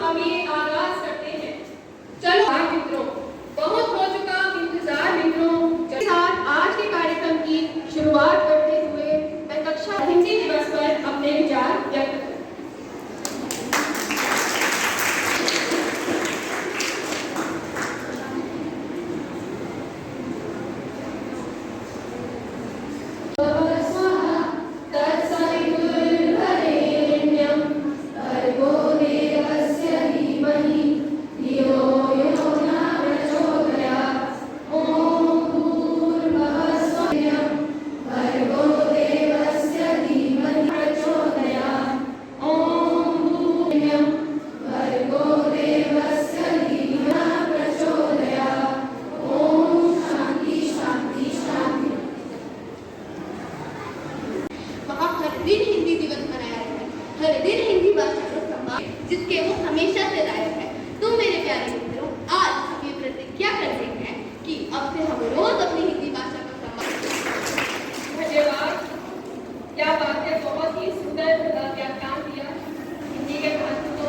हम ये आगाज करते हैं। चलो मित्रों, बहुत हो चुका इंतजार मित्रों। आज के कार्यक्रम की शुरुआत करते हुए मैं कक्षा हिंदी दिवस पर अपने विचार व्यक्त करूं। दिन हिंदी दिवस मनाया जाता है। हर दिन हिंदी भाषा का सम्मान जिसके वो हमेशा से लायक है। तो मेरे प्यारे मित्रों, आज हम ये प्रतिज्ञा करते हैं कि अब से हम रोज अपनी हिंदी भाषा का सम्मान। धन्यवाद, क्या बात है, बहुत ही सुंदर व्याख्यान दिया। हिंदी के महत्व को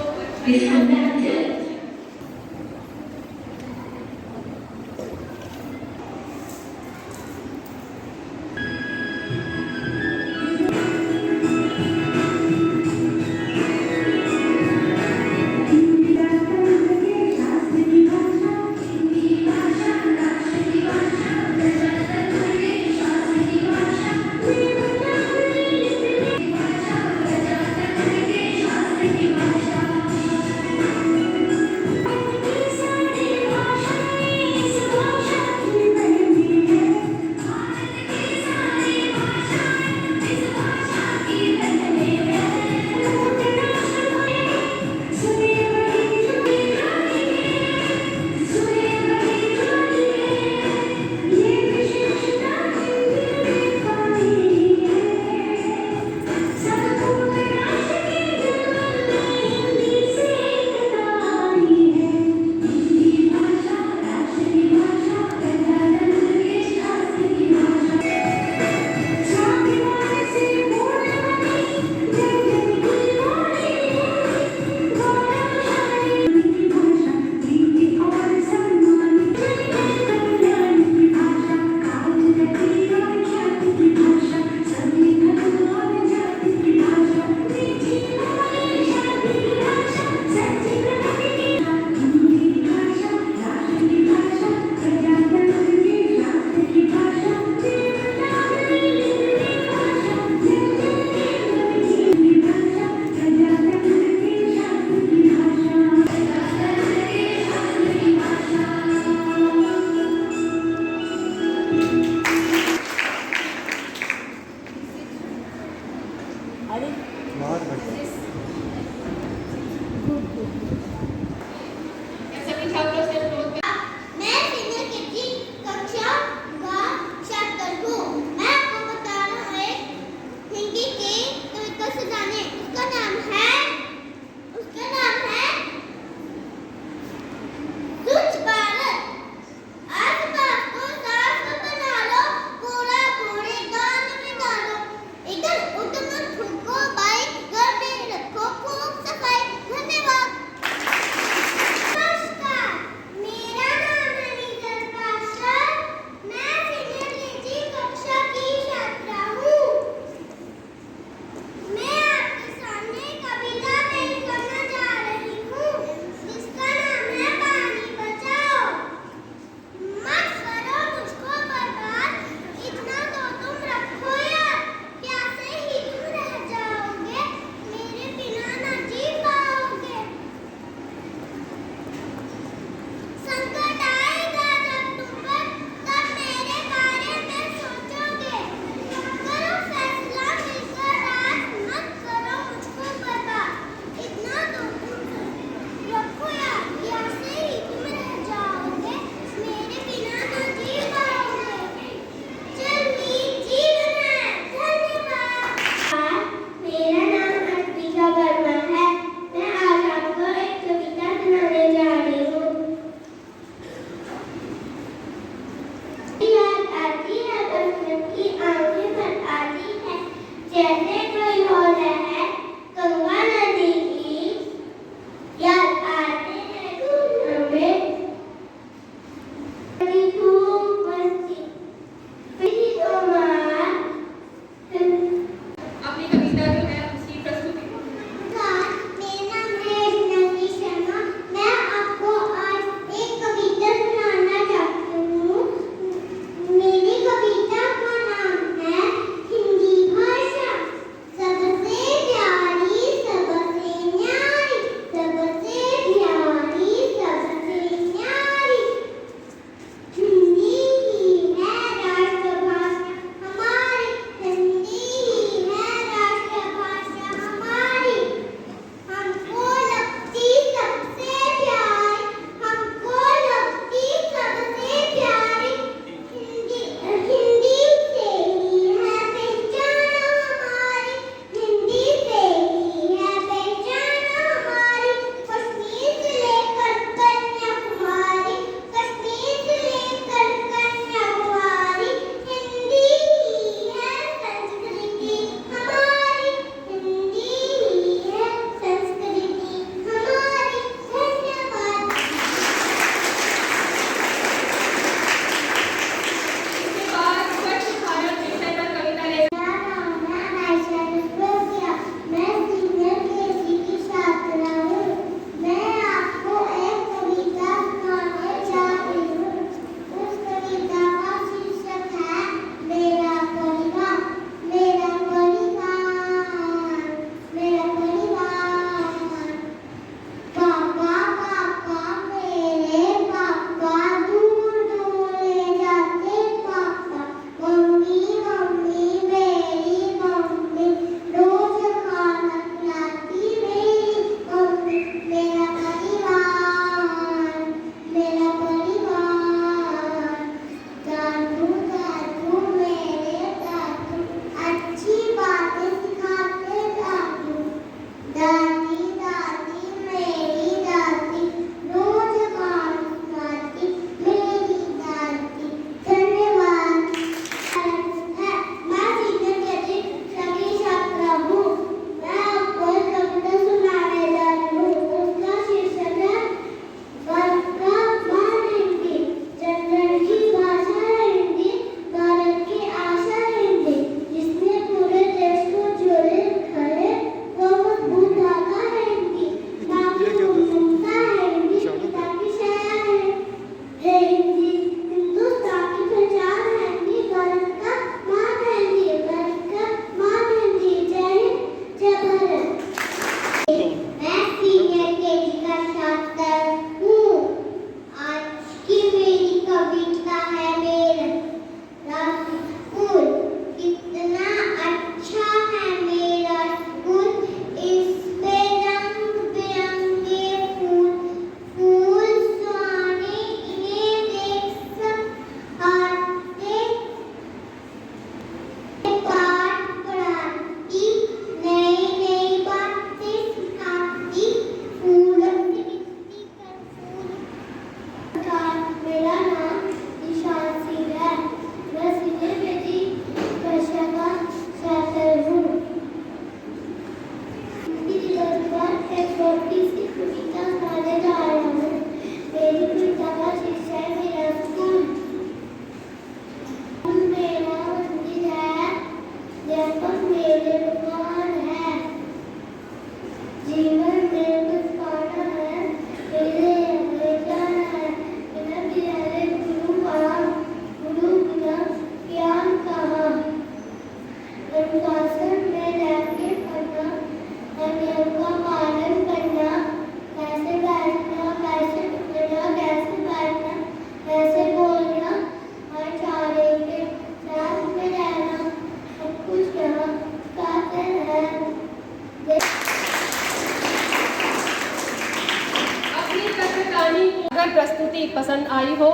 प्रस्तुति पसंद आई हो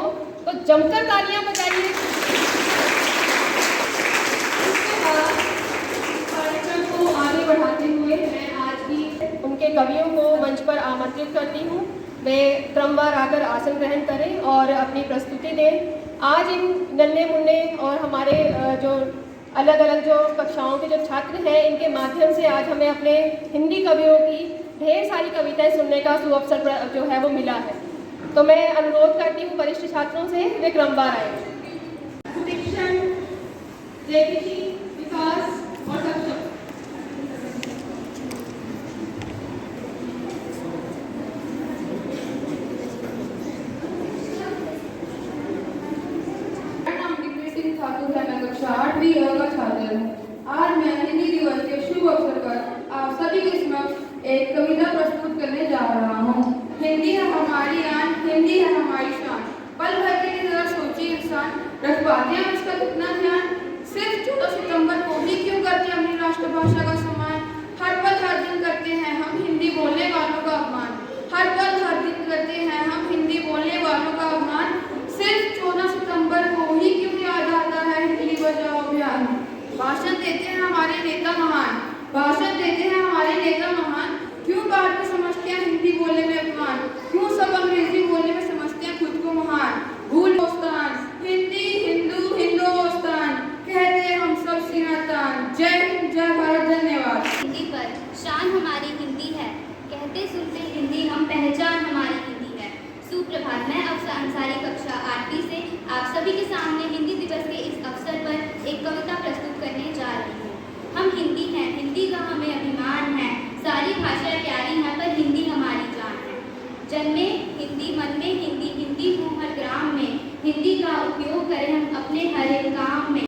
तो जमकर तालियां बजाइए। इसके बाद कार्यक्रम को आगे बढ़ाते हुए मैं आज भी उनके कवियों को मंच पर आमंत्रित करती हूँ। वे क्रमवार आकर आसन ग्रहण करें और अपनी प्रस्तुति दें। आज इन नन्हे मुन्ने और हमारे जो अलग अलग जो कक्षाओं के जो छात्र हैं, इनके माध्यम से आज हमें अपने हिंदी कवियों की ढेर सारी कविताएं सुनने का सुअवसर जो है वो मिला है। तो मैं अनुरोध करती हूँ वरिष्ठ छात्रों से वे क्रमवार आए। शिक्षण, विकास और सक्षम। कक्षा 8वीं का छात्र हूँ। आज मैं हिंदी दिवस के शुभ अवसर पर आप सभी के समक्ष एक कविता प्रस्तुत करने जा रहा हूँ। हिंदी है हमारी आन, हिंदी है हमारी शान। पल भर के लिए जरा सोचिए इंसान, रख पाते हैं इसका कितना ध्यान। सिर्फ 14 सितंबर को ही क्यों करते हैं अपनी राष्ट्रभाषा का सम्मान। हर पल हर दिन करते हैं हम हिंदी बोलने वालों का अपमान। हर पल हर दिन करते हैं हम हिंदी बोलने वालों का अपमान। सिर्फ 14 सितंबर को ही क्यों याद आता है हिंदी बचाओ अभियान। भाषण देते हैं हमारे नेता महान, भाषण देते हैं हमारे नेता महान। क्यों बात में समझते हैं हिंदी बोलने में अपमान। क्यों सब अंग्रेजी बोलने में समझते हैं खुद को महान। भूल दोस्तान, हिंदी हिंदू हिंदुस्तान, कहते हम सब सीना तान। जय हिंद, जय भारत, धन्यवाद। हिंदी पर शान हमारी हिंदी है, कहते सुनते हिंदी हम, पहचान हमारी हिंदी है। सुप्रभात, मैं अफसा अंसारी कक्षा 8वीं से आप सभी के सामने हिंदी दिवस के इस अवसर पर एक कविता प्रस्तुत करने जा रही हूँ। हम हिंदी हैं, हिंदी का हमें अभिमान है। सारी भाषाएं प्यारी हैं पर हिंदी हमारी जान है। जन्मे हिंदी, मन में हिंदी, हिंदी हूँ हर ग्राम में। हिंदी का उपयोग करें हम अपने हर एक काम में।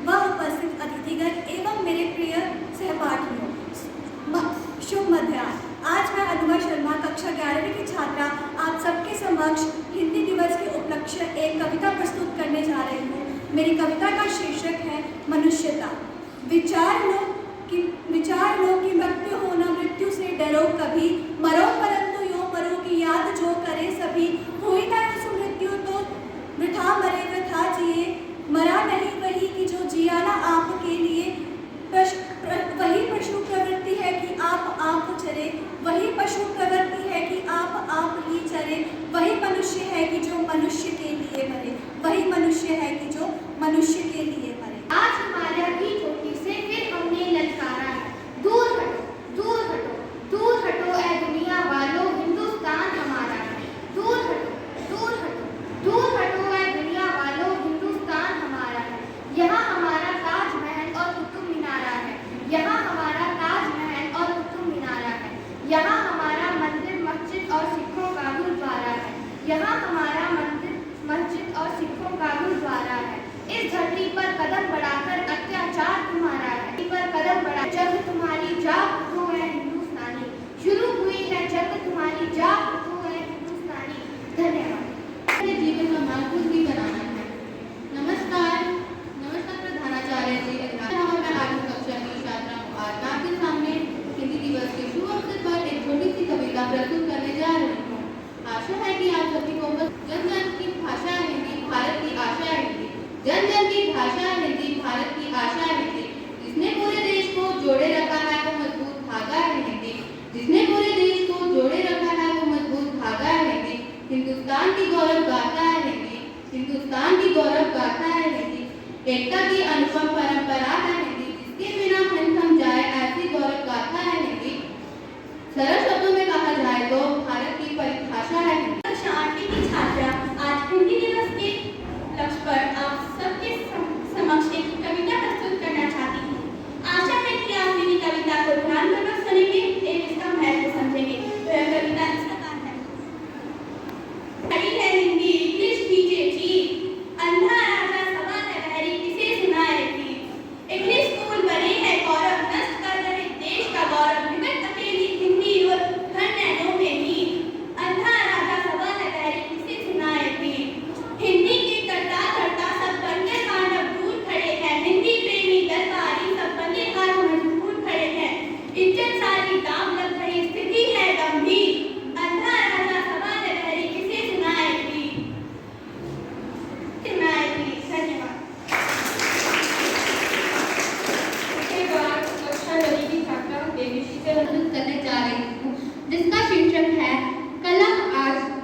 व उपस्थित अतिथिगण एवं मेरे प्रिय सहपाठियों, शुभ मध्याह्न। आज मैं अनुभव शर्मा कक्षा 11वीं की छात्रा आप सबके समक्ष हिंदी दिवस के उपलक्ष्य एक कविता प्रस्तुत करने जा रही हूँ। मेरी कविता का शीर्षक है मनुष्यता। विचार लो कि मृत्यु हो न मृत्यु से डरो कभी। मरो परंतु यो मरो की याद जो करे सभी। हुई न मृत्यु तो वृथा मरे वृथा जिए। मरा नहीं वही कि जो जिया ना आपके लिए। वही पशु प्रवृत्ति है कि आप चरे। वही पशु प्रवृत्ति है कि आप ही चरे। वही मनुष्य है कि जो मनुष्य के लिए मरे। वही मनुष्य है कि जो मनुष्य के लिए मरे। आज हमारे की चोटी से फिर हमने ललकारा है। दूर हटो, दूर हटो, दूर हटो ऐ दुनिया वालों, हिंदुस्तान हमारा है। दूर हटो, दूर हटो, दूर हटो ऐ दुनिया वालों, हिंदुस्तान हमारा है। यहाँ हमारा ताजमहल और कुतुब मीनारा है। यहाँ हमारा ताजमहल और कुतुब मीनारा है। यहाँ हमारा मंदिर, मस्जिद और सिखों का गुरुद्वारा है। यहाँ हमारा मंदिर, मस्जिद और सिखों का गुरुद्वारा है। इस धरती पर कदम बढ़ाकर अत्याचार तुम्हारा है। पर कदम बढ़ा जंग तुम्हारी, जाग उठो है हिंदुस्तानी। शुरू हुई है जंग तुम्हारी, जाग उठो है हिंदुस्तानी। धन्यवाद। अपने जीवन का मार्ग भी बनाना है। नमस्कार, नमस्कार प्रधानाचार्य जी। मैं आठवीं कक्षा की छात्रा हूँ। आज मैं आपके सामने हिंदी दिवस के शुभ अवसर पर एक छोटी सी कविता प्रस्तुत करने जा रही हूँ। आशा है कि आप सभी को जन जन की भाषा हिंदी, भारत की आशा है हिंदी। जन जन की भाषा हिंदी, भारत की आशा है हिंदी। जिसने पूरे देश को जोड़े रखा है वो मजबूत धागा है हिंदी। जिसने पूरे देश को जोड़े रखा है वो मजबूत धागा है हिंदी। हिंदुस्तान की गौरव गाथा है हिंदी। हिंदुस्तान की गौरव गाथा है हिंदी। एकता की अनुपम परंपरा है हिंदी। जिसके बिना हिंद थम जाए ऐसी गौरव गाथा है हिंदी। सरल शब्दों में कहा जाए तो भारत की परिभाषा है हिंदी। कक्षा 8वीं की छात्रा आज हिंदी दिवस के लक्ष्य पर आप सबके समक्ष एक कविता प्रस्तुत करना चाहती हूँ। आशा है कि आप मेरी कविता को ध्यानपूर्वक सुनेंगे एवं इसका महत्व समझेंगे। तो यह कविता इस प्रकार है। खड़ी है हिंदी, इंग्लिश कीजिए चीट। अंधा राजा सवाल है बहरी, किसे सुनाए गीत। इंग्लिश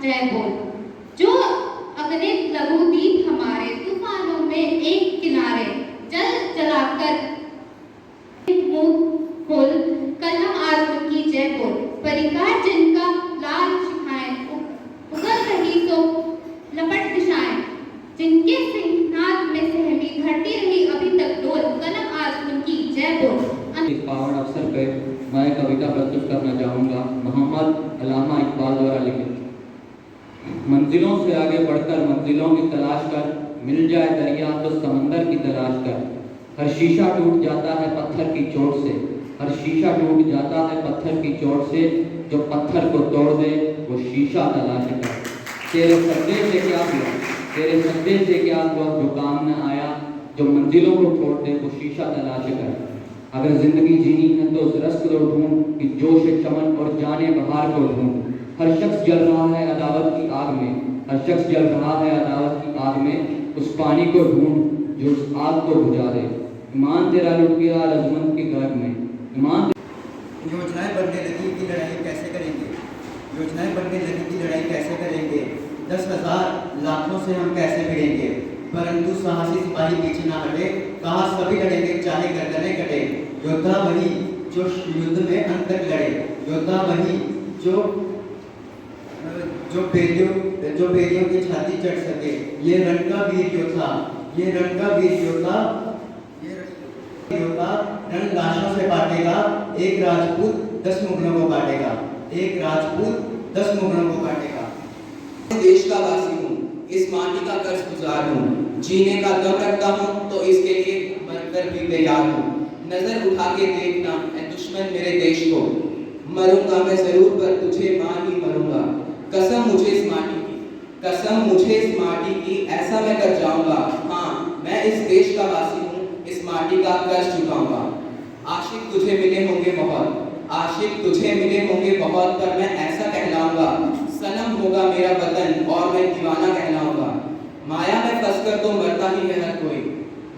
जय बोल। जो अगणित लघुदीप हमारे तूफानों में एक किनारे जल जलाकर बोल, कलम आर्म की जय बोल। परिकार जिनका लाल शिखाएं उगल रही तो लपट दिशाएं, जिनके सिंहनाद में सहमी धरती रही अभी तक डोल, कलम आर्म की जय बोल। इस पावन अवसर पर मैं कविता प्रस्तुत करना चाहूँगा मोहम्मद अल्लामा इकबाल द्वारा लिखित। मंजिलों से आगे बढ़कर मंजिलों की तलाश कर, मिल जाए दरिया तो समंदर की तलाश कर। हर शीशा टूट जाता है पत्थर की चोट से, हर शीशा टूट जाता है पत्थर की चोट से। जो पत्थर को तोड़ दे वो शीशा तलाश कर। तेरे सद्दे से क्या हुआ, तेरे सद्दे से क्या हुआ जो काम न आया। जो मंजिलों को छोड़ दे वो शीशा तलाश कर। अगर जिंदगी जीनी है तो उस रस्क को ढूंढ कि जोश चमन और जाने बहार को ढूंढ। हर शख्स जल रहा है अदावत की आग में, हर शख्स जल रहा है अदावत की आग में। उस पानी को ढूंढ जो उस आग को बुझा दे। ईमान तेरा लुट गया रजमंद की गर्भ में, ईमान। योजनाएं बनने लगी की लड़ाई कैसे करेंगे, योजनाएं बनने लगी की लड़ाई कैसे करेंगे। 10,000 लाखों से हम कैसे भिड़ेंगे, परंतु साहसी सिपाही पीछे ना हटे। कहा सभी लड़ेंगे चाहे गर्दनें कटे। योद्धा वही जो युद्ध में अंत तक लड़े, योद्धा वही जो बेलियों की छाती चढ़ सके। ये रण का वीर योद्धा, ये रण का वीर योद्धा, ये योद्धा रण लाशों से बांटेगा। एक राजपूत 10 मुगलों को काटेगा, एक राजपूत 10 मुगलों को काटेगा। देश का वासी हूँ, इस माटी का कर्जगुजार हूँ। जीने का दम रखता हूँ तो इसके लिए मरकर भी तैयार हूँ। नजर उठा के देखना ऐ दुश्मन मेरे देश को, मरूंगा मैं जरूर पर तुझे मार ही मरूंगा। कसम मुझे इस माटी की, कसम मुझे इस माटी की, ऐसा मैं कर जाऊंगा। हाँ मैं इस देश का वासी हूँ, इस माटी का कर्ज चुकाऊंगा। आशिक तुझे मिले होंगे बहुत, आशिक तुझे मिले होंगे बहुत, पर मैं ऐसा कहलाऊंगा। सनम होगा मेरा वतन और मैं दीवाना कहलाऊंगा। माया में फंसकर तो मरता ही है हर कोई,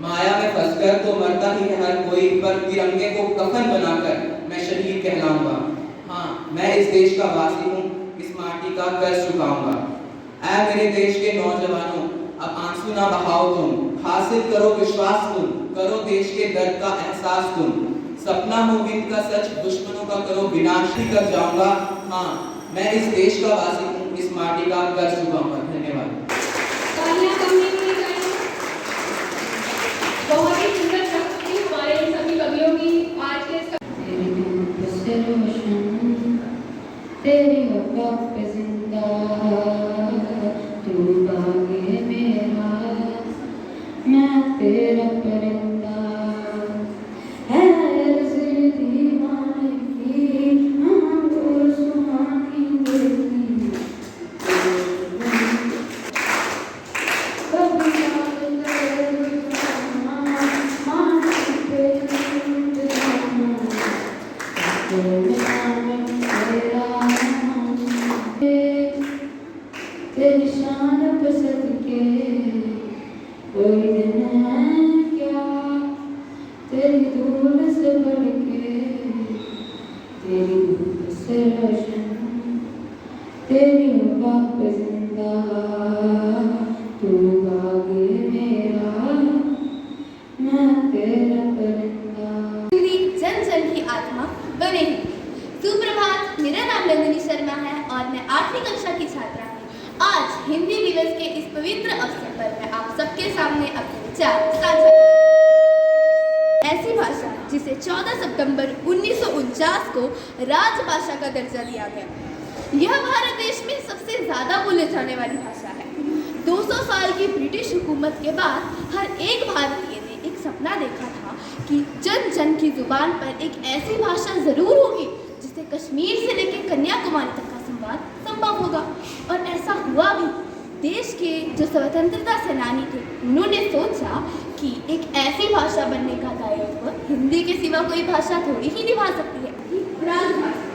माया में फंसकर तो मरता ही है हर कोई, पर तिरंगे को कफन बनाकर मैं शहीद कहलाऊंगा। हाँ मैं इस देश का वासी हूँ, इस माटी का कर्ज चुकाऊंगा। ऐ मेरे देश के नौजवानों अब आंसू ना बहाओ तुम, हासिल करो विश्वास तुम, करो देश के दर्द का एहसास तुम। सपना हो हिंद का सच, दुश्मनों का करो विनाश ही कर जाऊंगा। हाँ मैं इस देश का वासी हूँ, इस माटी का कर्ज चुकाऊंगा। धन्यवाद। बहुत ही सुंदर प्रस्तुति हमारे सभी कवियों की आज के तेरी वफा पे जिंदा तू बागे मेरा, मैं तेरा परिंदा है नज़र दीवाने की, आंखों सुहानी देखी। कभी तेरी शान पसंद के कोई दिन है क्या, तेरी धूल से बढ़ के, तेरी धूप से रोशन, तेरी वफा पे जिंदा तू बागे मेरा, मैं तेरा परिंदा। जन जन की आत्मा बने ही। सुप्रभात, मेरा नाम नंदिनी शर्मा है और मैं 8वीं कक्षा की छात्रा हूँ। आज हिंदी दिवस के इस पवित्र अवसर पर मैं आप सबके सामने अपने विचार साझा ऐसी भाषा जिसे 14 सितंबर 1949 को राजभाषा का दर्जा दिया गया। यह भारत देश में सबसे ज्यादा बोले जाने वाली भाषा है। 200 साल की ब्रिटिश हुकूमत के बाद हर एक भारतीय ने एक सपना देखा था कि जन जन की जुबान पर एक ऐसी भाषा जरूर होगी जिससे कश्मीर से लेकर कन्याकुमारी तक का संवाद संभव होगा। और ऐसा हुआ भी। देश के जो स्वतंत्रता सेनानी थे उन्होंने सोचा कि एक ऐसी भाषा बनने का दायित्व हिंदी के सिवा कोई भाषा थोड़ी ही निभा सकती है। राजभाषा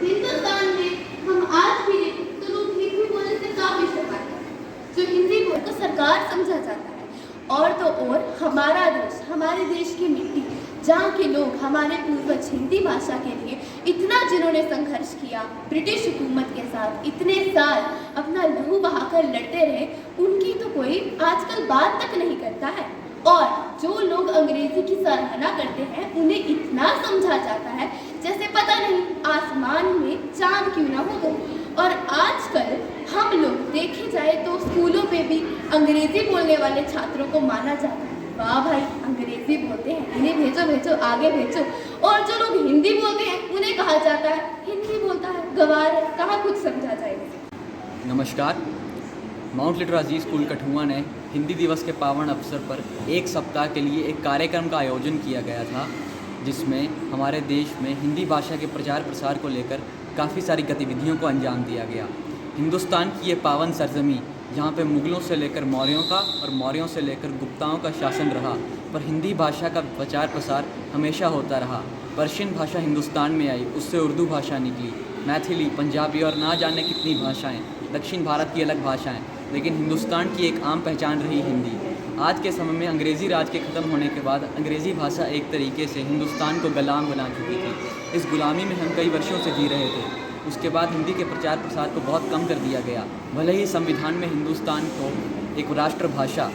हिंदुस्तान में हम आज भी देखें तो लोग हिंदी बोलने से काफी शर्माते हैं। जो हिंदी बोल को सरकार समझा जाता है और तो और हमारा देश, हमारे देश की मिट्टी, जहाँ के लोग, हमारे पूर्वज हिंदी भाषा भाषा के लिए इतना जिन्होंने संघर्ष किया, ब्रिटिश हुकूमत के साथ इतने साल अपना लहू बहाकर लड़ते रहे, उनकी तो कोई आजकल बात तक नहीं करता है। और जो लोग अंग्रेजी की सराहना करते हैं उन्हें इतना समझा जाता है जैसे पता नहीं आसमान में चांद क्यों ना हो गए। और आजकल हम लोग देखे जाए तो स्कूलों पे भी अंग्रेजी बोलने वाले छात्रों को माना जाता है, वाह भाई अंग्रेजी बोलते हैं, इन्हें भेजो भेजो आगे भेजो। और जो लोग हिंदी बोलते हैं उन्हें कहा जाता है हिंदी बोलता है, गवार है, कहाँ कुछ समझा जाए। नमस्कार। माउंट लिटल अजीज़ स्कूल कठुआ ने हिंदी दिवस के पावन अवसर पर एक सप्ताह के लिए एक कार्यक्रम का आयोजन किया गया था, जिसमें हमारे देश में हिंदी भाषा के प्रचार प्रसार को लेकर काफ़ी सारी गतिविधियों को अंजाम दिया गया। हिंदुस्तान की ये पावन सरजमी जहाँ पे मुग़लों से लेकर मौर्यों का और मौर्यों से लेकर गुप्ताओं का शासन रहा, पर हिंदी भाषा का प्रचार प्रसार हमेशा होता रहा। पर्शियन भाषा हिंदुस्तान में आई, उससे उर्दू भाषा निकली, मैथिली, पंजाबी और ना जाने कितनी भाषाएं, दक्षिण भारत की अलग भाषाएं, लेकिन हिंदुस्तान की एक आम पहचान रही हिंदी। आज के समय में अंग्रेज़ी राज के ख़त्म होने के बाद अंग्रेज़ी भाषा एक तरीके से हिंदुस्तान को गुलाम बना चुकी थी। इस गुलामी में हम कई वर्षों से जी रहे थे। उसके बाद हिंदी के प्रचार प्रसार को बहुत कम कर दिया गया। भले ही संविधान में हिंदुस्तान को एक राष्ट्रभाषा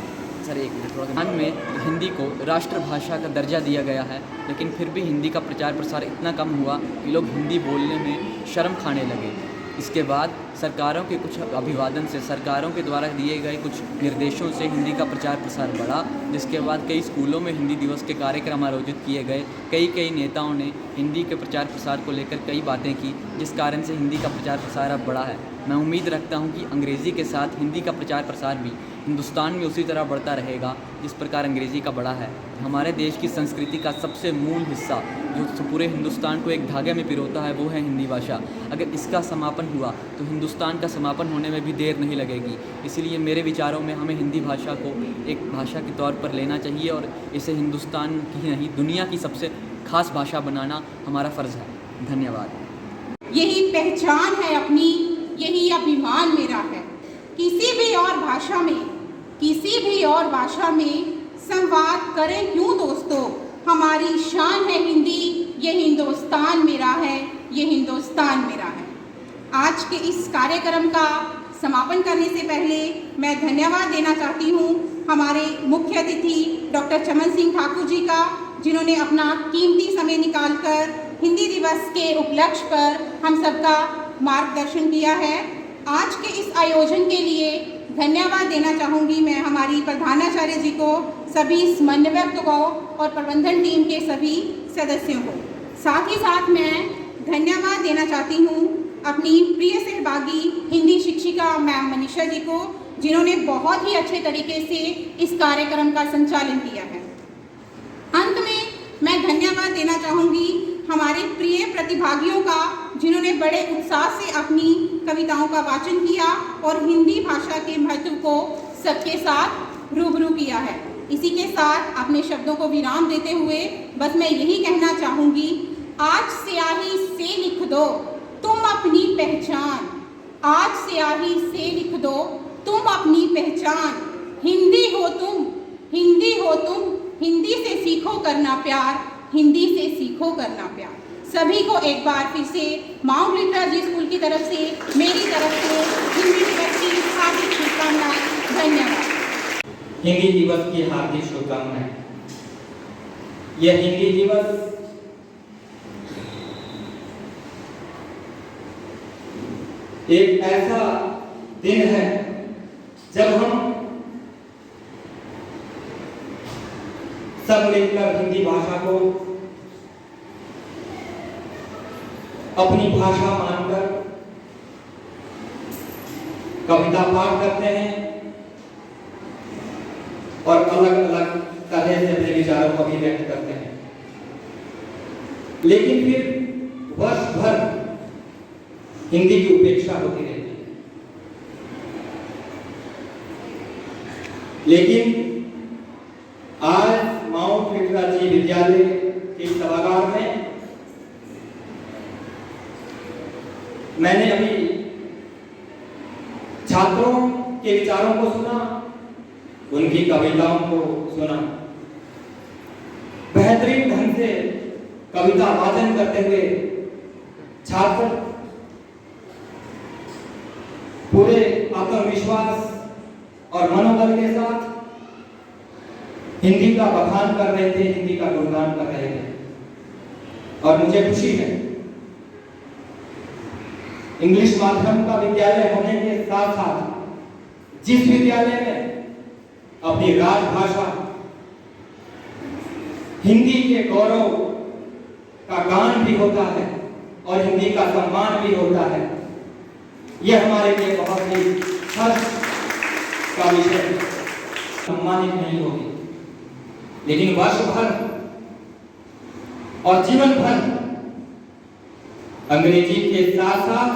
में हिंदी को राष्ट्रभाषा का दर्जा दिया गया है, लेकिन फिर भी हिंदी का प्रचार प्रसार इतना कम हुआ कि लोग हिंदी बोलने में शर्म खाने लगे। इसके बाद सरकारों के कुछ अभिवादन से, सरकारों के द्वारा दिए गए कुछ निर्देशों से हिंदी का प्रचार प्रसार बढ़ा, जिसके बाद कई स्कूलों में हिंदी दिवस के कार्यक्रम आयोजित किए गए। कई नेताओं ने हिंदी के प्रचार प्रसार को लेकर कई बातें की, जिस कारण से हिंदी का प्रचार प्रसार अब बढ़ा है। मैं उम्मीद रखता हूं कि अंग्रेज़ी के साथ हिंदी का प्रचार प्रसार भी हिंदुस्तान में उसी तरह बढ़ता रहेगा जिस प्रकार अंग्रेज़ी का बढ़ा है। हमारे देश की संस्कृति का सबसे मूल हिस्सा जो पूरे हिंदुस्तान को एक धागे में पिरोता है वो है हिंदी भाषा। अगर इसका समापन हुआ तो हिंदुस्तान का समापन होने में भी देर नहीं लगेगी। इसलिए मेरे विचारों में हमें हिंदी भाषा को एक भाषा के तौर पर लेना चाहिए और इसे हिंदुस्तान की नहीं दुनिया की सबसे खास भाषा बनाना हमारा फ़र्ज़ है। धन्यवाद। यही पहचान है अपनी, यही अभिमान मेरा है। किसी भी और भाषा में संवाद करें क्यों दोस्तों, हमारी शान है हिंदी, ये हिंदुस्तान मेरा है, ये हिंदुस्तान मेरा है। आज के इस कार्यक्रम का समापन करने से पहले मैं धन्यवाद देना चाहती हूँ हमारे मुख्य अतिथि डॉक्टर चमन सिंह ठाकुर जी का, जिन्होंने अपना कीमती समय निकालकर हिंदी दिवस के उपलक्ष्य पर हम सबका मार्गदर्शन किया है। आज के इस आयोजन के लिए धन्यवाद देना चाहूँगी मैं हमारी प्रधानाचार्य जी को, सभी समन्वयक को और प्रबंधन टीम के सभी सदस्यों को। साथ ही साथ मैं धन्यवाद देना चाहती हूँ अपनी प्रिय सहभागी हिंदी शिक्षिका मैम मनीषा जी को, जिन्होंने बहुत ही अच्छे तरीके से इस कार्यक्रम का संचालन किया है। अंत में मैं धन्यवाद देना चाहूँगी हमारे प्रिय प्रतिभागियों का, जिन्होंने बड़े उत्साह से अपनी कविताओं का वाचन किया और हिंदी भाषा के महत्व को सबके साथ रूबरू किया है। इसी के साथ अपने शब्दों को विराम देते हुए बस मैं यही कहना चाहूँगी, आज स्याही से लिख दो तुम अपनी पहचान, आज स्याही से लिख दो तुम अपनी पहचान। हिंदी हो तुम, हिंदी हो तुम, हिंदी से सीखो करना प्यार, हिंदी से सीखो करना प्यार। सभी को एक बार फिर से माउंट लिटल अजीज़ स्कूल की तरफ से, मेरी तरफ से हिंदी दिवस की हार्दिक शुभकामनाएं। धन्यवाद। हिंदी दिवस की हार्दिक शुभकामनाएं। यह हिंदी दिवस एक ऐसा दिन है जब हम सब मिलकर हिंदी भाषा को अपनी भाषा मानकर कविता पाठ करते हैं और अलग अलग तरह से अपने विचारों को अभिव्यक्त करते हैं। लेकिन फिर वर्ष भर हिंदी की उपेक्षा होती रहती है। लेकिन आज माउंट लिटल अजीज़ विद्यालय के सभागार में मैंने अभी छात्रों के विचारों को सुना, उनकी कविताओं को सुना। बेहतरीन ढंग से कविता वाचन करते हुए छात्र पूरे आत्मविश्वास और मनोबल के साथ हिंदी का बखान कर रहे थे, हिंदी का गुणगान कर रहे थे। और मुझे खुशी है इंग्लिश माध्यम का विद्यालय होने के साथ साथ जिस विद्यालय में अपनी राजभाषा हिंदी के गौरव का गान भी होता है और हिंदी का सम्मान भी होता है, यह हमारे लिए बहुत ही हर्ष का विषय है। सम्मानित नहीं होगी, लेकिन वर्ष भर और जीवन भर अंग्रेजी के साथ साथ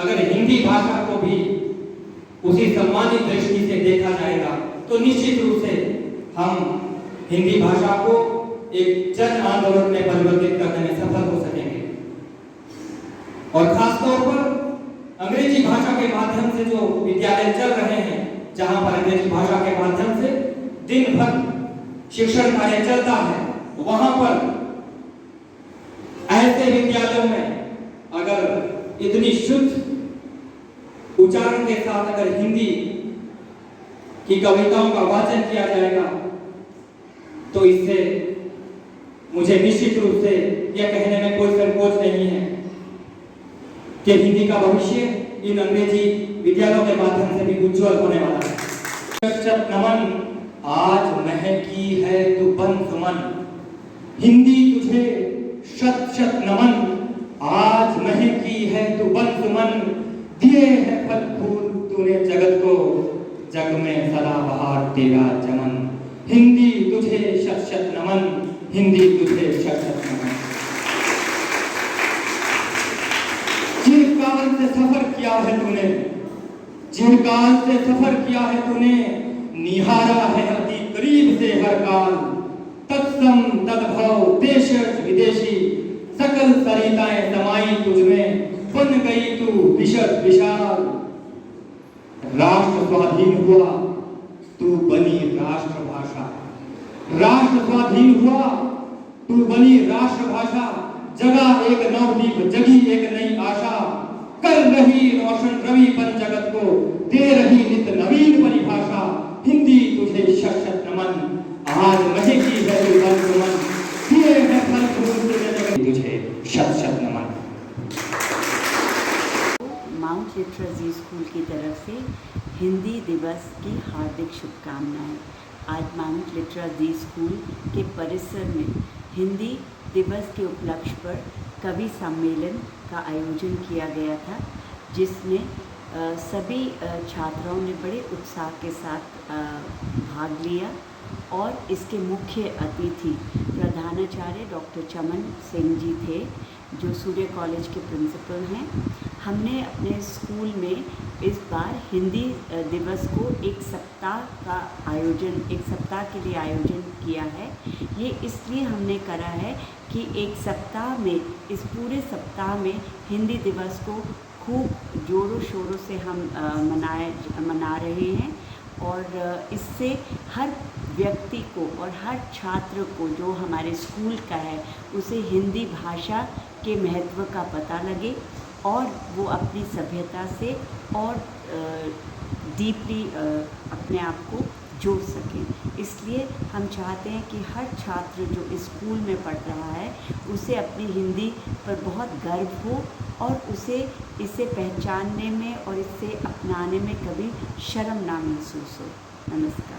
अगर हिंदी भाषा को भी उसी सम्मानित दृष्टि से देखा जाएगा तो निश्चित रूप से हम हिंदी भाषा को एक जन आंदोलन में परिवर्तित करने में सफल हो सकेंगे। और खासतौर पर अंग्रेजी भाषा के माध्यम से जो विद्यालय चल रहे हैं, जहां पर अंग्रेजी भाषा के माध्यम से दिन भर शिक्षण कार्य चलता है, वहां पर ऐसे विद्यालयों में अगर इतनी शुद्ध उच्चारण के साथ अगर हिंदी की कविताओं का वाचन किया जाएगा तो इससे मुझे निश्चित रूप से यह कहने में कोई संकोच नहीं है कि हिंदी का भविष्य इन अंग्रेजी विद्यालयों के माध्यम से भी उज्जवल होने वाला है। शत नमन आज महकी है तू बंसुमन, हिंदी तुझे शत शत नमन आज महकी है तू बंसुमन, दिए है फल फूल तूने जगत को, जग में सदा बहार तेरा चमन, हिंदी तुझे शत शत नमन, हिंदी तुझे शत शत नमन। चिरकाल से सफर किया है तूने, चिरकाल से सफर किया है तूने, निहारा है अति करीब से हर काल, तत्सम तद्भव देशज विदेशी, सकल सरिताएं समाई तुझमें, बन गई तू विशद विशाल। राष्ट्र स्वाधीन हुआ तू बनी राष्ट्रभाषा, राष्ट्र स्वाधीन हुआ तू बनी राष्ट्रभाषा, जगा एक नवदीप जगी एक नई आशा, कर रही रोशन रवि बन जगत को, दे रही नित नवीन परिभाषा, हिंदी तुझे शत शत नमन आज महकी है तू बंसुमन, दिए है फल फूल तूने जगत तुझे शत शत नमन। माउंट लिटरेसी स्कूल की तरफ से हिंदी दिवस की हार्दिक शुभकामनाएं। आज माउंट लिटरेसी स्कूल के परिसर में हिंदी दिवस के उपलक्ष्य पर कवि सम्मेलन का आयोजन किया गया था, जिसमें सभी छात्राओं ने बड़े उत्साह के साथ भाग लिया और इसके मुख्य अतिथि प्रधानाचार्य डॉक्टर चमन सिंह जी थे, जो सूर्य कॉलेज के प्रिंसिपल हैं। हमने अपने स्कूल में इस बार हिंदी दिवस को एक सप्ताह के लिए आयोजन किया है। ये इसलिए हमने करा है कि एक सप्ताह में, इस पूरे सप्ताह में हिंदी दिवस को खूब जोरों शोरों से हम मना रहे हैं और इससे हर व्यक्ति को और हर छात्र को जो हमारे स्कूल का है उसे हिंदी भाषा के महत्व का पता लगे और वो अपनी सभ्यता से और डीपली अपने आप को जोड़ सकें। इसलिए हम चाहते हैं कि हर छात्र जो इस स्कूल में पढ़ रहा है उसे अपनी हिंदी पर बहुत गर्व हो और उसे इसे पहचानने में और इसे अपनाने में कभी शर्म ना महसूस हो। नमस्कार।